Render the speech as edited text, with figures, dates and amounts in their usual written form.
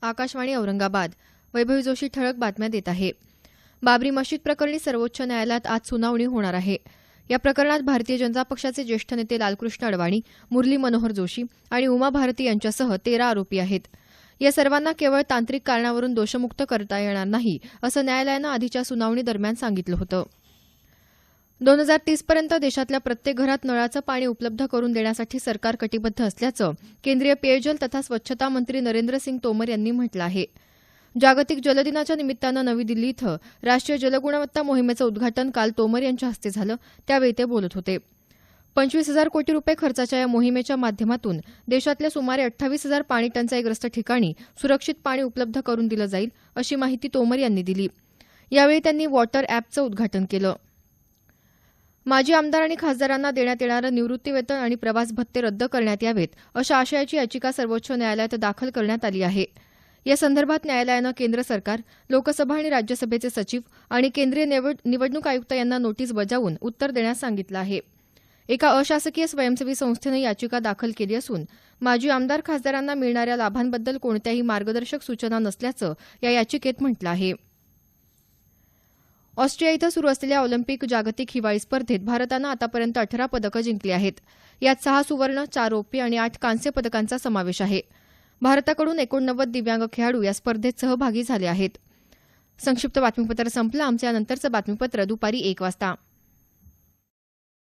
आकाशवाणी औरंगाबाद. वैभवी जोशी ठळक बातम्या देत आहे. बाबरी मशीद प्रकरणी सर्वोच्च न्यायालयात आज सुनावणी होणार आहे. या प्रकरणात भारतीय जनता पक्षाचे ज्येष्ठ नेते लालकृष्ण अडवाणी, मुरली मनोहर जोशी आणि उमा भारती यांच्यासह 13 आरोपी आहेत. या सर्वांना केवळ तांत्रिक कारणावरून दोषमुक्त करता येणार नाही, असं न्यायालयानं आधीच्या सुनावणी दरम्यान सांगितलं होतं. 2030 पर्यंत देशातल्या प्रत्येक घरात नळाचं पाणी उपलब्ध करून देण्यासाठी सरकार कटिबद्ध असल्याचं केंद्रीय पेयजल तथा स्वच्छता मंत्री नरेंद्र सिंग तोमर यांनी म्हटलं आहे. जागतिक जल दिनाच्या निमित्तानं नवी दिल्ली इथं राष्ट्रीय जलगुणवत्ता मोहिमेचं उद्घाटन काल तोमर यांच्या हस्ते झालं, त्यावेळी ते बोलत होते. 25,000 कोटी रुपये खर्चाच्या या मोहिमेच्या माध्यमातून देशातल्या सुमारे 28,000 पाणी टंचाईग्रस्त ठिकाणी सुरक्षित पाणी उपलब्ध करून दिलं जाईल, अशी माहिती तोमर यांनी दिली. यावेळी त्यांनी वॉटर अॅपचं उद्घाटन केलं. माजी आमदार आणि खासदारांना देण्यात येणारं निवृत्तीवेतन आणि प्रवास भत्ते रद्द करण्यात यावेत, अशा आशयाची याचिका सर्वोच्च न्यायालयात दाखल करण्यात आली आहे. या संदर्भात न्यायालयानं केंद्र सरकार, लोकसभा आणि राज्यसभेचे सचिव आणि केंद्रीय निवडणूक आयुक्त यांना नोटीस बजावून उत्तर देण्यास सांगितलं आहे. एका अशासकीय स्वयंसेवी संस्थेनं याचिका दाखल केली असून माजी आमदार खासदारांना मिळणाऱ्या लाभांबद्दल कोणत्याही मार्गदर्शक सूचना नसल्याचं या याचिकेत म्हटलं आहे. ऑस्ट्रिया इथं सुरू असलेल्या ऑलिम्पिक जागतिक हिवाळी स्पर्धेत भारतानं आतापर्यंत 18 पदकं जिंकली आहेत. यात 6 सुवर्ण, 4 रौप्य आणि 8 कांस्य पदकांचा समावेश आहे. भारताकडून 89 दिव्यांग खेळाडू या स्पर्धेत सहभागी झाले आहेत. संक्षिप्त बातमीपत्र संपलं. आमचं यानंतरचं बातमीपत्र दुपारी 1 वाजता.